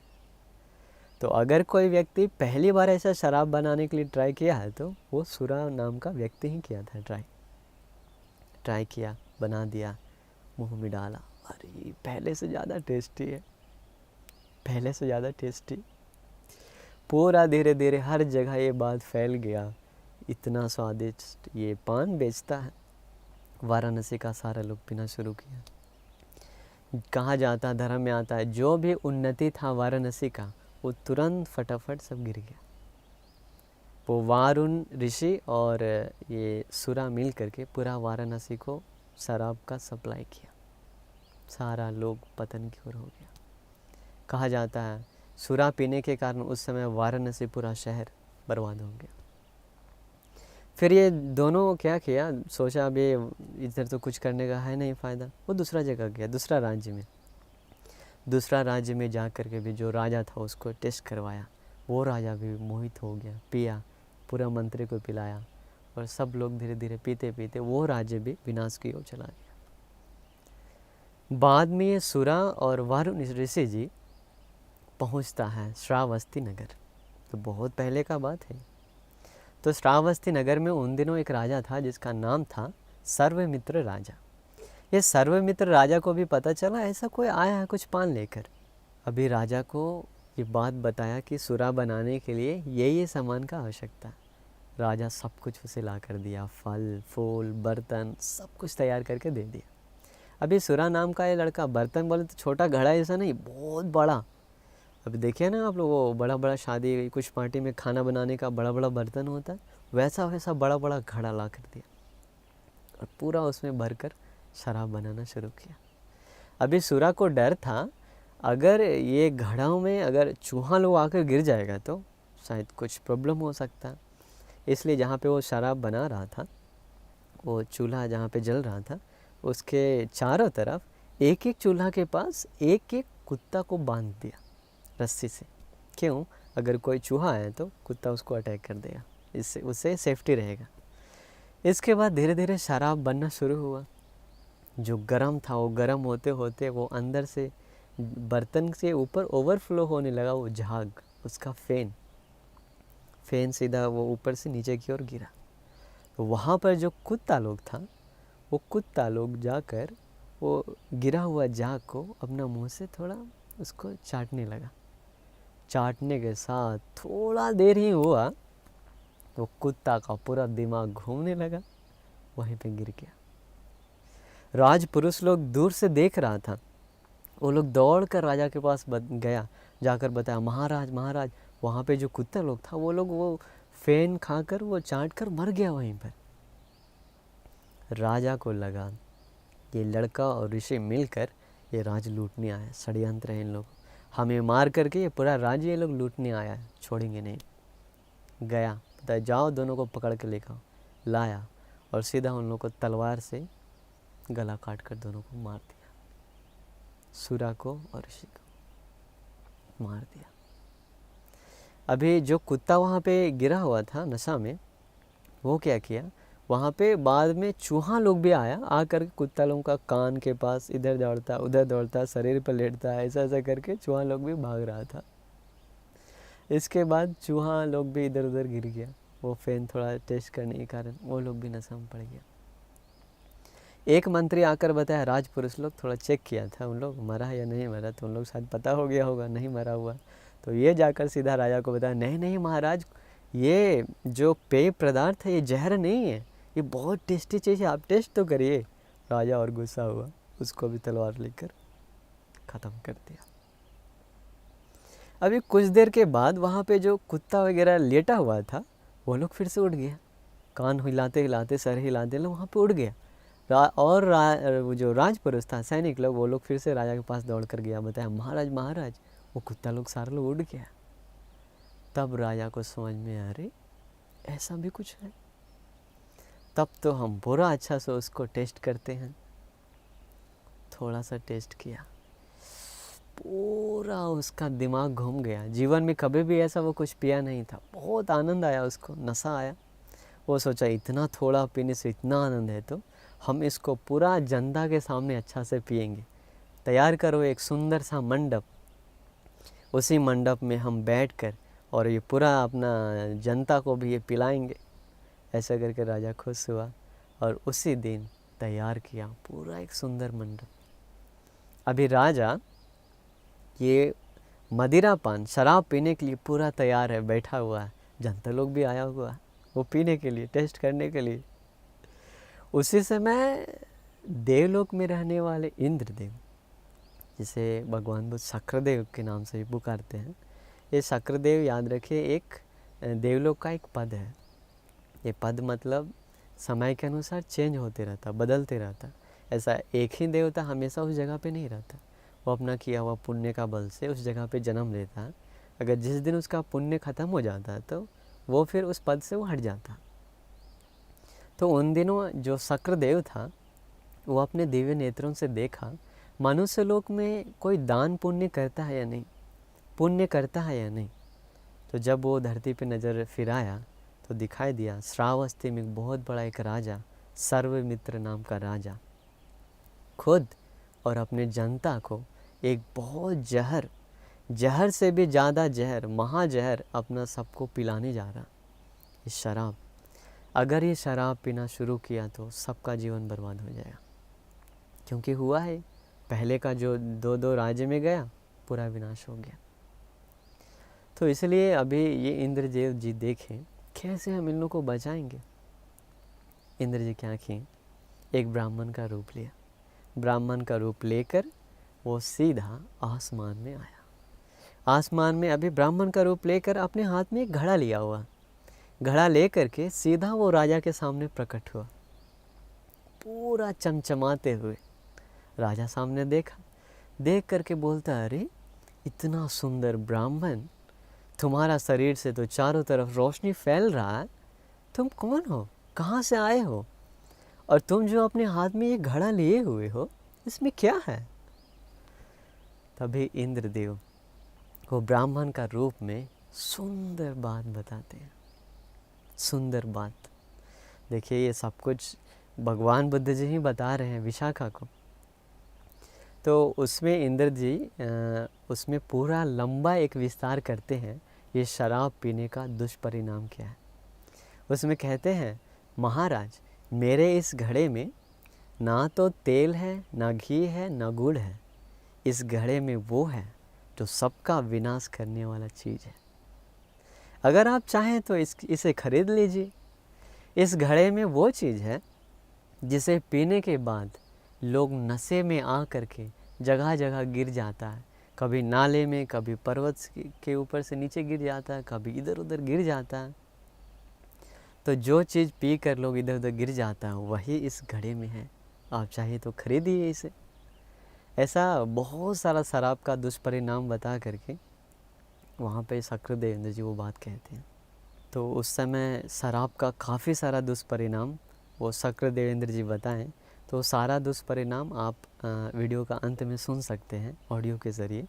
Speaker 2: तो अगर कोई व्यक्ति पहली बार ऐसा शराब बनाने के लिए ट्राई किया है तो वो सुरा नाम का व्यक्ति ही किया था। ट्राई किया, बना दिया, मुंह में डाला, अरे पहले से ज़्यादा टेस्टी। पूरा धीरे धीरे हर जगह ये बात फैल गया, इतना स्वादिष्ट ये पान बेचता है। वाराणसी का सारा लोग पीना शुरू किया। कहा जाता, धर्म में आता है, जो भी उन्नति था वाराणसी का, वो तुरंत फटाफट सब गिर गया। वो वारुण ऋषि और ये सुरा मिल करके पूरा वाराणसी को शराब का सप्लाई किया, सारा लोग पतन की ओर हो गया। कहा जाता है सुरा पीने के कारण उस समय वाराणसी पूरा शहर बर्बाद हो गया। फिर ये दोनों क्या किया, सोचा अब ये इधर तो कुछ करने का है नहीं फ़ायदा, वो दूसरा जगह गया, दूसरा राज्य में जा कर के भी जो राजा था उसको टेस्ट करवाया। वो राजा भी मोहित हो गया, पिया, पूरा मंत्री को पिलाया, और सब लोग धीरे धीरे पीते पीते वो राज्य भी विनाश की ओर चला गया। बाद में ये सुरा और वरुण ऋषि जी पहुंचता है श्रावस्ती नगर। तो बहुत पहले का बात है। तो श्रावस्ती नगर में उन दिनों एक राजा था जिसका नाम था सर्वमित्र राजा। ये सर्वमित्र राजा को भी पता चला ऐसा कोई आया है कुछ पान लेकर। अभी राजा को ये बात बताया कि सुरा बनाने के लिए ये सामान का आवश्यकता है। राजा सब कुछ उसे ला कर दिया, फल फूल बर्तन सब कुछ तैयार करके दे दिया। अभी सुरा नाम का ये लड़का, बर्तन बोले तो छोटा घड़ा ऐसा नहीं, बहुत बड़ा। अभी देखिए ना आप लोग, वो बड़ा बड़ा शादी कुछ पार्टी में खाना बनाने का बड़ा बड़ा बर्तन होता है, वैसा वैसा बड़ा बड़ा घड़ा ला कर दिया और पूरा उसमें भरकर शराब बनाना शुरू किया। अभी सुरा को डर था अगर ये घड़ों में अगर चूहा लोग आकर गिर जाएगा तो शायद कुछ प्रॉब्लम हो सकता है। इसलिए जहाँ पे वो शराब बना रहा था, वो चूल्हा जहाँ पे जल रहा था, उसके चारों तरफ एक एक चूल्हा के पास एक एक कुत्ता को बांध दिया रस्सी से। क्यों? अगर कोई चूहा है तो कुत्ता उसको अटैक कर देगा, इससे उससे सेफ्टी रहेगा। इसके बाद धीरे धीरे शराब बनना शुरू हुआ। जो गर्म था वो गर्म होते होते वो अंदर से बर्तन से ऊपर ओवरफ्लो होने लगा। वो झाग, उसका फेन सीधा वो ऊपर से नीचे की ओर गिरा। तो वहाँ पर जो कुत्ता लोग था, वो कुत्ता लोग जाकर वो गिरा हुआ झाग को अपना मुंह से थोड़ा उसको चाटने लगा। चाटने के साथ थोड़ा देर ही हुआ तो कुत्ता का पूरा दिमाग घूमने लगा, वहीं पे गिर गया। राजपुरुष लोग दूर से देख रहा था। वो लोग दौड़ कर राजा के पास गया, जाकर बताया, महाराज महाराज वहाँ पे जो कुत्ता लोग था वो लोग वो फेन खाकर वो चाट कर मर गया वहीं पर। राजा को लगा ये लड़का और ऋषि मिलकर ये राज लूटने आया, षड्यंत्र है इन लोग, हमें मार करके ये पूरा राज्य ये लोग लूटने आया है, छोड़ेंगे नहीं। गया, बताया जाओ दोनों को पकड़ के लेकर लाया और सीधा उन लोगों को तलवार से गला काट कर दोनों को मार दिया। सुरा को और ऋषि को मार दिया। अभी जो कुत्ता वहाँ पे गिरा हुआ था नशा में, वो क्या किया, वहाँ पे बाद में चूहा लोग भी आया, आकर कुत्ता लोगों का कान के पास इधर दौड़ता उधर दौड़ता, शरीर पर लेटता, ऐसा ऐसा करके चूहा लोग भी भाग रहा था। इसके बाद चूहा लोग भी इधर उधर गिर गया। वो फेन थोड़ा टेस्ट करने के कारण वो लोग भी नशा में पड़ गया। एक मंत्री आकर बताया, राजपुरुष लोग थोड़ा चेक किया था उन लोग मरा है या नहीं मरा, तो उन लोग शायद पता हो गया होगा नहीं मरा हुआ। तो ये जाकर सीधा राजा को बताया, नहीं नहीं महाराज, ये जो पेय पदार्थ है ये जहर नहीं है, ये बहुत टेस्टी चीज़ है, आप टेस्ट तो करिए। राजा और गुस्सा हुआ, उसको भी तलवार लेकर ख़त्म कर दिया। अभी कुछ देर के बाद वहाँ पे जो कुत्ता वगैरह लेटा हुआ था वो लोग फिर से उठ गया, कान हिलाते हिलाते सर हिलाते वहाँ पे उठ गया। वो जो राजपुरुष था, सैनिक लोग, वो लोग फिर से राजा के पास दौड़ कर गया, बताया महाराज महाराज वो कुत्ता लोग सारे लोग उड़ गया। तब राजा को समझ में आया, अरे ऐसा भी कुछ है। तब तो हम पूरा अच्छा से उसको टेस्ट करते हैं। थोड़ा सा टेस्ट किया, पूरा उसका दिमाग घूम गया। जीवन में कभी भी ऐसा वो कुछ पिया नहीं था। बहुत आनंद आया उसको, नशा आया। वो सोचा इतना थोड़ा पीने से इतना आनंद है तो हम इसको पूरा जनता के सामने अच्छा से पिएंगे। तैयार करो एक सुंदर सा मंडप, उसी मंडप में हम बैठकर और ये पूरा अपना जनता को भी ये पिलाएंगे। ऐसा करके राजा खुश हुआ और उसी दिन तैयार किया पूरा एक सुंदर मंडप। अभी राजा ये मदिरा पान शराब पीने के लिए पूरा तैयार है, बैठा हुआ है। जनता लोग भी आया हुआ है वो पीने के लिए, टेस्ट करने के लिए। उसी समय देवलोक में रहने वाले इंद्रदेव, जिसे भगवान बुद्ध शक्रदेव के नाम से भी पुकारते हैं, ये शक्रदेव याद रखिए एक देवलोक का एक पद है। ये पद मतलब समय के अनुसार चेंज होते रहता, बदलते रहता। ऐसा एक ही देवता हमेशा उस जगह पे नहीं रहता। वो अपना किया हुआ पुण्य का बल से उस जगह पे जन्म लेता है। अगर जिस दिन उसका पुण्य ख़त्म हो जाता है तो वो फिर उस पद से वो हट जाता। तो उन दिनों जो शक्रदेव था वो अपने दिव्य नेत्रों से देखा मनुष्य लोक में कोई दान पुण्य करता है या नहीं, पुण्य करता है या नहीं। तो जब वो धरती पे नज़र फिराया तो दिखाई दिया श्रावस्ती में बहुत बड़ा एक राजा, सर्वमित्र नाम का राजा, खुद और अपने जनता को एक बहुत जहर से भी ज़्यादा जहर, महाजहर अपना सबको पिलाने जा रहा। ये शराब, अगर ये शराब पीना शुरू किया तो सबका जीवन बर्बाद हो जाएगा। क्योंकि हुआ है, पहले का जो दो राज्य में गया पूरा विनाश हो गया। तो इसलिए अभी ये इंद्रदेव जी देखें कैसे हम इन लोगों को बचाएंगे। इंद्र जी क्या किए, एक ब्राह्मण का रूप लिया। ब्राह्मण का रूप लेकर वो सीधा आसमान में आया। आसमान में अभी ब्राह्मण का रूप लेकर अपने हाथ में एक घड़ा लिया हुआ, घड़ा लेकर के सीधा वो राजा के सामने प्रकट हुआ, पूरा चमचमाते हुए। राजा सामने देखा, देख करके बोलता, अरे इतना सुंदर ब्राह्मण, तुम्हारा शरीर से तो चारों तरफ रोशनी फैल रहा है, तुम कौन हो, कहाँ से आए हो, और तुम जो अपने हाथ में ये घड़ा लिए हुए हो इसमें क्या है। तभी इंद्रदेव वो ब्राह्मण का रूप में सुंदर बात बताते हैं। सुंदर बात, देखिए ये सब कुछ भगवान बुद्ध जी ही बता रहे हैं विशाखा को। तो उसमें इंद्र जी उसमें पूरा लंबा एक विस्तार करते हैं, ये शराब पीने का दुष्परिणाम क्या है। उसमें कहते हैं, महाराज मेरे इस घड़े में ना तो तेल है, ना घी है, ना गुड़ है। इस घड़े में वो है जो सबका विनाश करने वाला चीज़ है। अगर आप चाहें तो इसे खरीद लीजिए। इस घड़े में वो चीज़ है जिसे पीने के बाद लोग नशे में आ करके जगह जगह गिर जाता है। कभी नाले में, कभी पर्वत के ऊपर से नीचे गिर जाता है, कभी इधर उधर गिर जाता है। तो जो चीज़ पी कर लोग इधर उधर गिर जाता है वही इस घड़े में है। आप चाहे तो खरीदिए इसे। ऐसा बहुत सारा शराब का दुष्परिणाम बता करके वहाँ पे शक्रदेवेंद्र जी वो बात कहते हैं। तो उस समय शराब का काफ़ी सारा दुष्परिणाम वो शक्रदेवेंद्र जी बताएं। तो सारा दुष्परिणाम आप वीडियो का अंत में सुन सकते हैं ऑडियो के ज़रिए।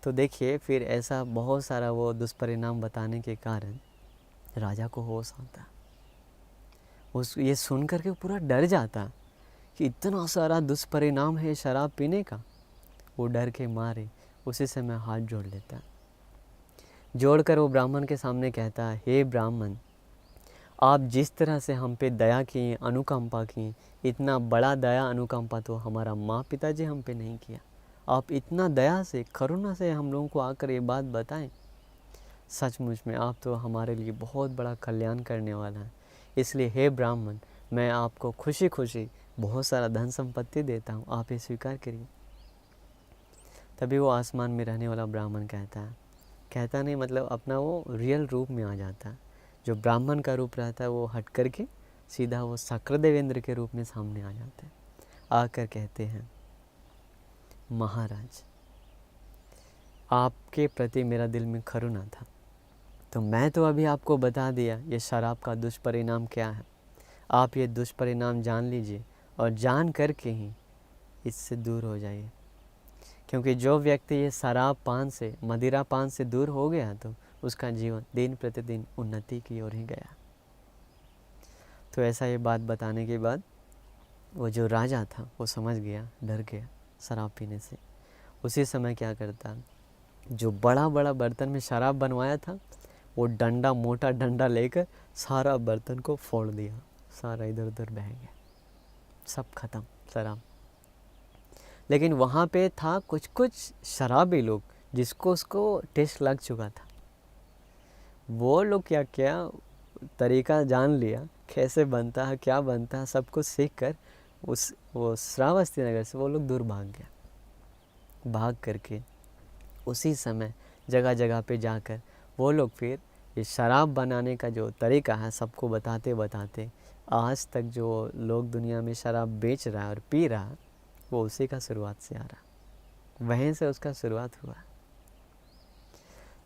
Speaker 2: तो देखिए फिर ऐसा बहुत सारा वो दुष्परिणाम बताने के कारण राजा को होश आता। उस ये सुन करके पूरा डर जाता कि इतना सारा दुष्परिणाम है शराब पीने का। वो डर के मारे उसी समय हाथ जोड़ लेता। जोड़कर वो ब्राह्मण के सामने कहता है, हे ब्राह्मण, आप जिस तरह से हम पे दया किए, अनुकंपा की, इतना बड़ा दया अनुकंपा तो हमारा माँ पिताजी हम पे नहीं किया। आप इतना दया से, करुणा से हम लोगों को आकर ये बात बताएं। सचमुच में आप तो हमारे लिए बहुत बड़ा कल्याण करने वाला है। इसलिए हे ब्राह्मण, मैं आपको खुशी खुशी बहुत सारा धन संपत्ति देता हूँ, आप ये स्वीकार करिए। तभी वो आसमान में रहने वाला ब्राह्मण कहता नहीं मतलब अपना वो रियल रूप में आ जाता है। जो ब्राह्मण का रूप रहता है वो हट करके सीधा वो शक्रदेवेंद्र के रूप में सामने आ जाते हैं। आकर कहते हैं, महाराज आपके प्रति मेरा दिल में करुणा था, तो मैं तो अभी आपको बता दिया ये शराब का दुष्परिणाम क्या है। आप ये दुष्परिणाम जान लीजिए और जान करके ही इससे दूर हो जाइए। क्योंकि जो व्यक्ति ये शराब पान से, मदिरा पान से दूर हो गया तो उसका जीवन दिन प्रतिदिन उन्नति की ओर ही गया। तो ऐसा ये बात बताने के बाद वो जो राजा था वो समझ गया, डर गया शराब पीने से। उसी समय क्या करता, जो बड़ा बड़ा बर्तन में शराब बनवाया था वो डंडा, मोटा डंडा लेकर सारा बर्तन को फोड़ दिया, सारा इधर उधर बह गया, सब खत्म शराब। लेकिन वहाँ पे था कुछ कुछ शराबी लोग जिसको उसको टेस्ट लग चुका था। वो लोग क्या क्या तरीका जान लिया, कैसे बनता है, क्या बनता है, सब कुछ सीख कर वो श्रावस्ती नगर से वो लोग दूर भाग करके उसी समय जगह जगह पे जाकर वो लोग फिर ये शराब बनाने का जो तरीका है सबको बताते बताते आज तक जो लोग दुनिया में शराब बेच रहा है और पी रहा है वो उसी का शुरुआत से आ रहा, वहीं से उसका शुरुआत हुआ।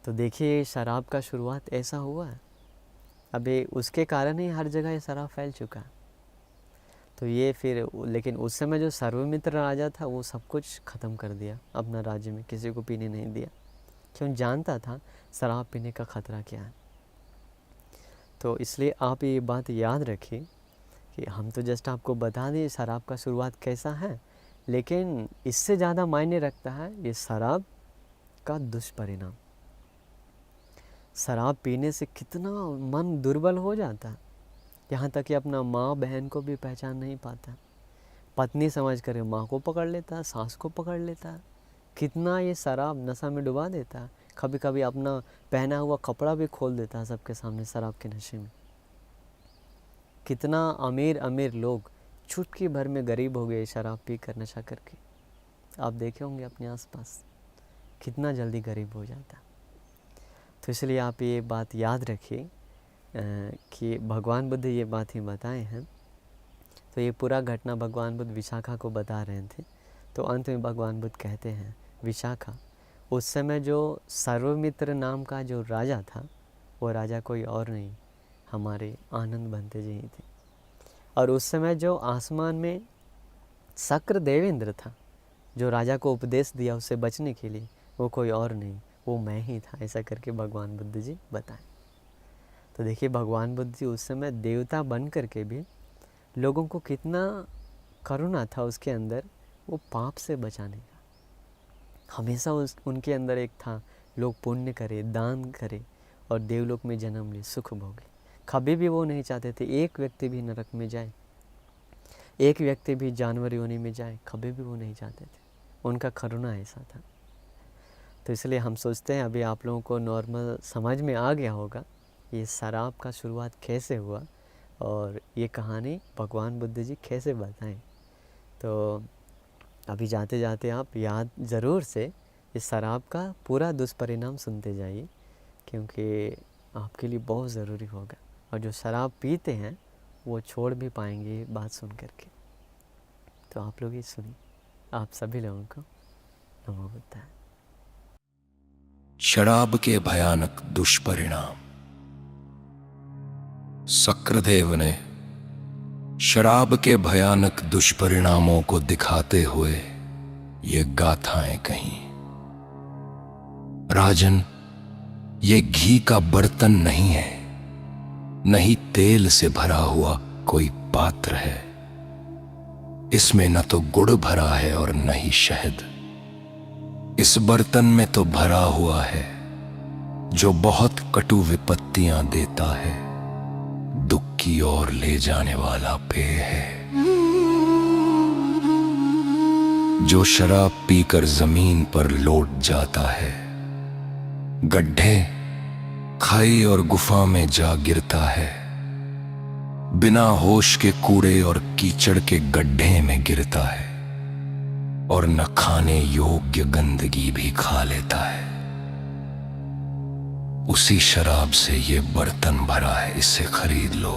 Speaker 2: तो देखिए शराब का शुरुआत ऐसा हुआ है, अभी उसके कारण ही हर जगह ये शराब फैल चुका है। तो ये फिर, लेकिन उस समय जो सर्वमित्र राजा था वो सब कुछ ख़त्म कर दिया अपना राज्य में, किसी को पीने नहीं दिया, क्यों जानता था शराब पीने का ख़तरा क्या है। तो इसलिए आप ये बात याद रखिए कि हम तो जस्ट आपको बता दें शराब का शुरुआत कैसा है, लेकिन इससे ज़्यादा मायने रखता है ये शराब का दुष्परिणाम। शराब पीने से कितना मन दुर्बल हो जाता है, यहाँ तक कि अपना माँ बहन को भी पहचान नहीं पाता। पत्नी समझ कर माँ को पकड़ लेता है, सास को पकड़ लेता है। कितना ये शराब नशा में डुबा देता है। कभी कभी अपना पहना हुआ कपड़ा भी खोल देता है सबके सामने शराब के नशे में। कितना अमीर अमीर लोग चुटकी भर में गरीब हो गए शराब पी कर, नशा करके। आप देखे होंगे अपने आसपास कितना जल्दी गरीब हो जाता है। तो इसलिए आप ये बात याद रखिए कि भगवान बुद्ध ये बात ही बताए हैं। तो ये पूरा घटना भगवान बुद्ध विशाखा को बता रहे थे। तो अंत में भगवान बुद्ध कहते हैं, विशाखा, उस समय जो सर्वमित्र नाम का जो राजा था, वो राजा कोई और नहीं, हमारे आनंद बंते जी ही थे। और उस समय जो आसमान में शक्र देवेंद्र था, जो राजा को उपदेश दिया उससे बचने के लिए, वो कोई और नहीं, वो मैं ही था। ऐसा करके भगवान बुद्ध जी बताएं। तो देखिए भगवान बुद्ध जी उस समय देवता बन करके भी लोगों को कितना करुणा था उसके अंदर, वो पाप से बचाने का। हमेशा उनके अंदर एक था, लोग पुण्य करे, दान करे और देवलोक में जन्म ले, सुख भोगे। कभी भी वो नहीं चाहते थे एक व्यक्ति भी नरक में जाए, एक व्यक्ति भी जानवर योनि में जाए, कभी भी वो नहीं चाहते थे। उनका करुणा ऐसा था। तो इसलिए हम सोचते हैं अभी आप लोगों को नॉर्मल समझ में आ गया होगा ये शराब का शुरुआत कैसे हुआ और ये कहानी भगवान बुद्ध जी कैसे बताएं। तो अभी जाते जाते आप याद ज़रूर से इस शराब का पूरा दुष्परिणाम सुनते जाइए, क्योंकि आपके लिए बहुत ज़रूरी होगा। और जो शराब पीते हैं वो छोड़ भी पाएंगे बात सुन करके। तो आप लोग ये सुनिए, आप सभी लोगों को नमो बुद्धाय।
Speaker 1: शराब के भयानक दुष्परिणाम। शक्रदेव ने शराब के भयानक दुष्परिणामों को दिखाते हुए ये गाथाएं कहीं। राजन, ये घी का बर्तन नहीं है, नहीं तेल से भरा हुआ कोई पात्र है। इसमें न तो गुड़ भरा है और न ही शहद। इस बर्तन में तो भरा हुआ है जो बहुत कटु विपत्तियां देता है, दुख की ओर ले जाने वाला पेय है। जो शराब पीकर जमीन पर लौट जाता है, गड्ढे, खाई और गुफा में जा गिरता है, बिना होश के कूड़े और कीचड़ के गड्ढे में गिरता है और न खाने योग्य गंदगी भी खा लेता है। उसी शराब से ये बर्तन भरा है, इसे खरीद लो।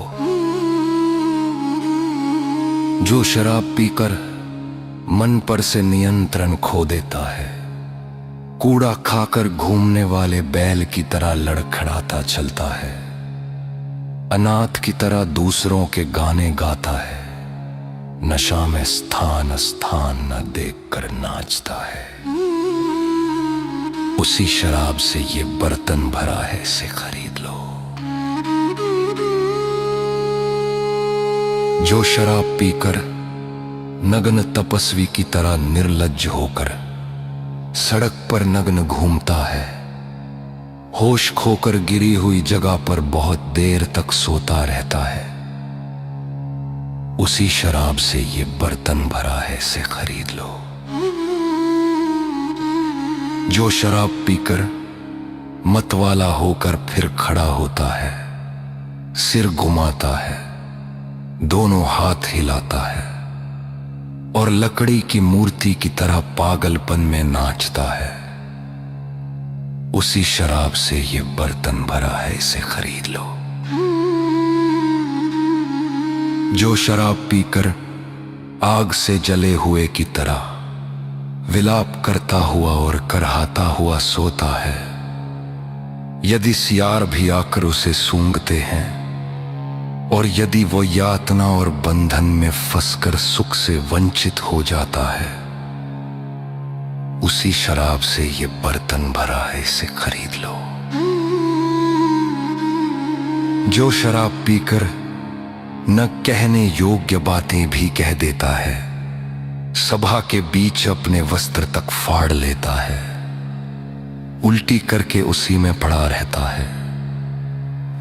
Speaker 1: जो शराब पीकर मन पर से नियंत्रण खो देता है, कूड़ा खाकर घूमने वाले बैल की तरह लड़खड़ाता चलता है, अनाथ की तरह दूसरों के गाने गाता है, नशा में स्थान स्थान न देखकर नाचता है, उसी शराब से ये बर्तन भरा है, इसे खरीद लो। जो शराब पीकर नग्न तपस्वी की तरह निर्लज्ज होकर सड़क पर नग्न घूमता है, होश खोकर गिरी हुई जगह पर बहुत देर तक सोता रहता है, उसी शराब से ये बर्तन भरा है, इसे खरीद लो। जो शराब पीकर मतवाला होकर फिर खड़ा होता है, सिर घुमाता है, दोनों हाथ हिलाता है और लकड़ी की मूर्ति की तरह पागलपन में नाचता है, उसी शराब से ये बर्तन भरा है, इसे खरीद लो। जो शराब पीकर आग से जले हुए की तरह विलाप करता हुआ और करहाता हुआ सोता है, यदि सियार भी आकर उसे सूंघते हैं और यदि वो यातना और बंधन में फंसकर सुख से वंचित हो जाता है, उसी शराब से ये बर्तन भरा है, इसे खरीद लो। जो शराब पीकर न कहने योग्य बातें भी कह देता है, सभा के बीच अपने वस्त्र तक फाड़ लेता है, उल्टी करके उसी में पड़ा रहता है।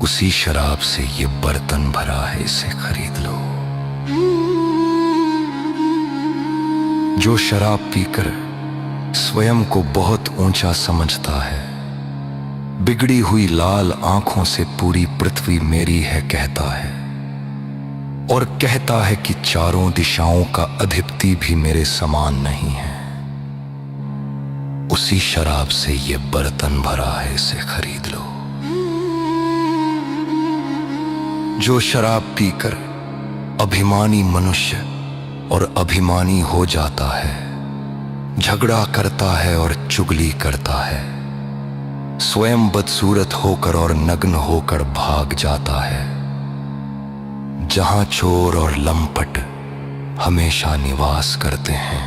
Speaker 1: उसी शराब से ये बर्तन भरा है, इसे खरीद लो। जो शराब पीकर स्वयं को बहुत ऊंचा समझता है, बिगड़ी हुई लाल आंखों से पूरी पृथ्वी मेरी है कहता है, और कहता है कि चारों दिशाओं का अधिपति भी मेरे समान नहीं है। उसी शराब से ये बर्तन भरा है, इसे खरीद लो। जो शराब पीकर अभिमानी मनुष्य और अभिमानी हो जाता है, झगड़ा करता है और चुगली करता है, स्वयं बदसूरत होकर और नग्न होकर भाग जाता है, जहां चोर और लंपट हमेशा निवास करते हैं,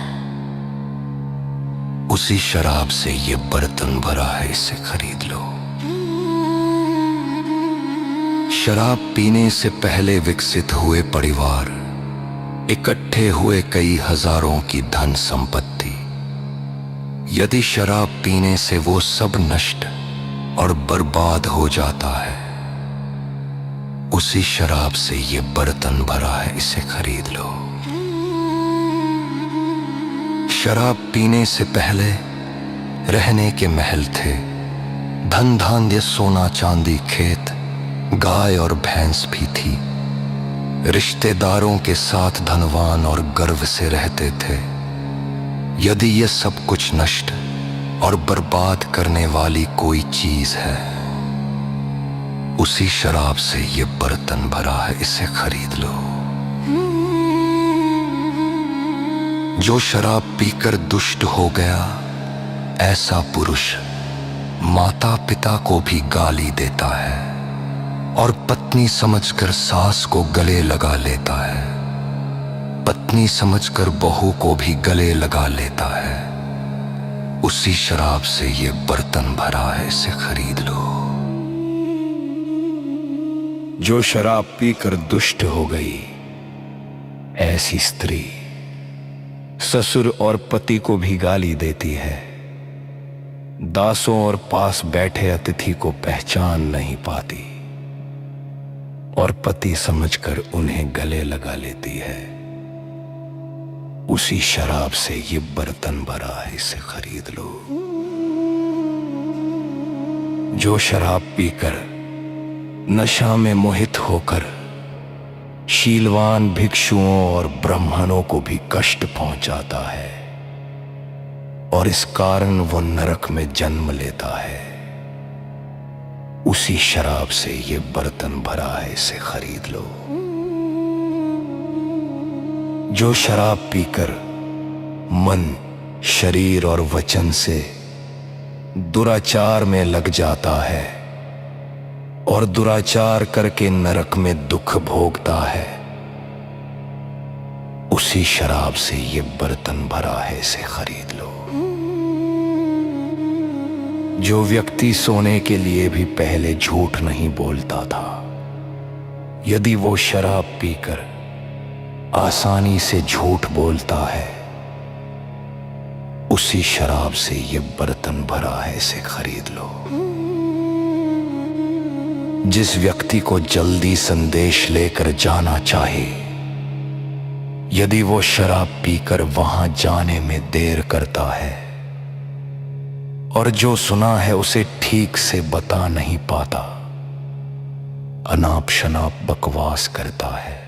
Speaker 1: उसी शराब से ये बर्तन भरा है, इसे खरीद लो। शराब पीने से पहले विकसित हुए परिवार, इकट्ठे हुए कई हजारों की धन संपत्ति, यदि शराब पीने से वो सब नष्ट और बर्बाद हो जाता है, उसी शराब से ये बर्तन भरा है, इसे खरीद लो। शराब पीने से पहले रहने के महल थे, धन धान्य सोना चांदी खेत, गाय और भैंस भी थी, रिश्तेदारों के साथ धनवान और गर्व से रहते थे। यदि ये सब कुछ नष्ट और बर्बाद करने वाली कोई चीज है, उसी शराब से ये बर्तन भरा है, इसे खरीद लो। जो शराब पीकर दुष्ट हो गया, ऐसा पुरुष माता पिता को भी गाली देता है और पत्नी समझकर सास को गले लगा लेता है, पत्नी समझकर बहू को भी गले लगा लेता है। उसी शराब से ये बर्तन भरा है, इसे खरीद लो। जो शराब पीकर दुष्ट हो गई, ऐसी स्त्री ससुर और पति को भी गाली देती है, दासों और पास बैठे अतिथि को पहचान नहीं पाती और पति समझकर उन्हें गले लगा लेती है। उसी शराब से ये बर्तन भरा है, इसे खरीद लो। जो शराब पीकर नशा में मोहित होकर शीलवान भिक्षुओं और ब्राह्मणों को भी कष्ट पहुंचाता है और इस कारण वो नरक में जन्म लेता है, उसी शराब से ये बर्तन भरा है, इसे खरीद लो। जो शराब पीकर मन, शरीर और वचन से दुराचार में लग जाता है और दुराचार करके नरक में दुख भोगता है, उसी शराब से ये बर्तन भरा है, इसे खरीद लो। जो व्यक्ति सोने के लिए भी पहले झूठ नहीं बोलता था, यदि वो शराब पीकर आसानी से झूठ बोलता है, उसी शराब से ये बर्तन भरा है, इसे खरीद लो। जिस व्यक्ति को जल्दी संदेश लेकर जाना चाहे, यदि वो शराब पीकर वहां जाने में देर करता है और जो सुना है उसे ठीक से बता नहीं पाता, अनाप शनाप बकवास करता है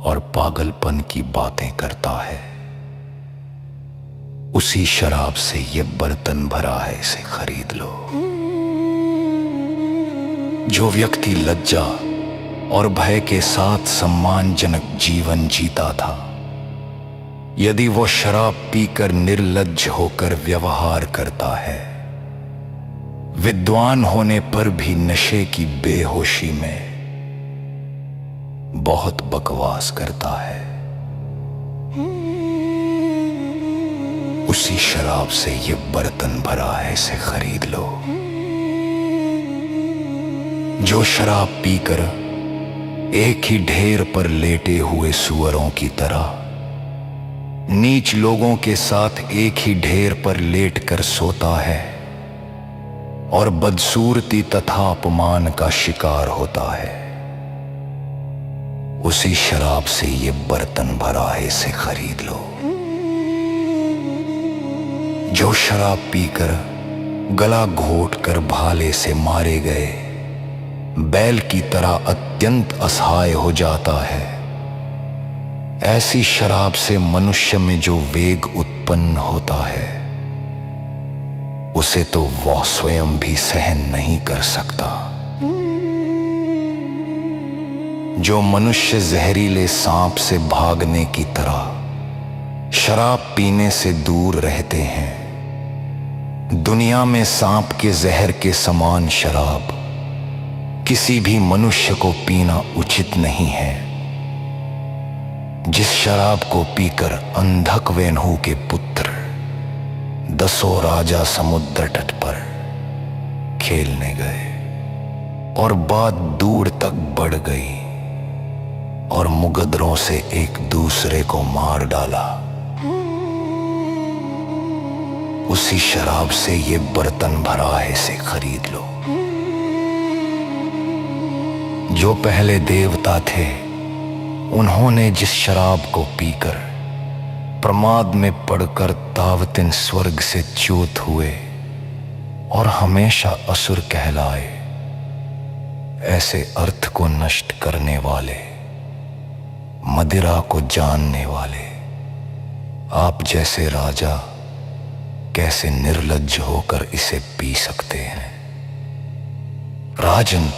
Speaker 1: और पागलपन की बातें करता है, उसी शराब से ये बर्तन भरा है, इसे खरीद लो। जो व्यक्ति लज्जा और भय के साथ सम्मानजनक जीवन जीता था, यदि वो शराब पीकर निर्लज्ज होकर व्यवहार करता है, विद्वान होने पर भी नशे की बेहोशी में बहुत बकवास करता है, उसी शराब से ये बर्तन भरा है, इसे खरीद लो। जो शराब पीकर एक ही ढेर पर लेटे हुए सुअरों की तरह नीच लोगों के साथ एक ही ढेर पर लेटकर सोता है और बदसूरती तथा अपमान का शिकार होता है। उसी शराब से ये बर्तन भरा है, इसे खरीद लो। जो शराब पीकर गला घोटकर भाले से मारे गए बैल की तरह अत्यंत असहाय हो जाता है, ऐसी शराब से मनुष्य में जो वेग उत्पन्न होता है उसे तो वह स्वयं भी सहन नहीं कर सकता। जो मनुष्य जहरीले सांप से भागने की तरह शराब पीने से दूर रहते हैं, दुनिया में सांप के जहर के समान शराब किसी भी मनुष्य को पीना उचित नहीं है। जिस शराब को पीकर अंधक वेनहू के पुत्र 10 राजा समुद्र तट पर खेलने गए और बात दूर तक बढ़ गई और मुगदरों से एक दूसरे को मार डाला, उसी शराब से ये बर्तन भरा है, इसे खरीद लो। जो पहले देवता थे उन्होंने जिस शराब को पीकर प्रमाद में पड़कर तावतिन स्वर्ग से च्युत हुए और हमेशा असुर कहलाए, ऐसे अर्थ को नष्ट करने वाले, मदिरा को जानने वाले आप जैसे राजा कैसे निर्लज्ज होकर इसे पी सकते हैं। राजन,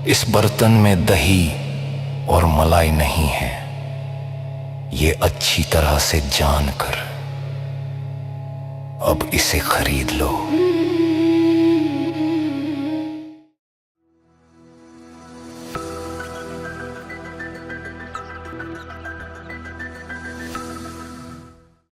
Speaker 1: इस बर्तन में दही और मलाई नहीं है, ये अच्छी तरह से जानकर अब इसे खरीद लो।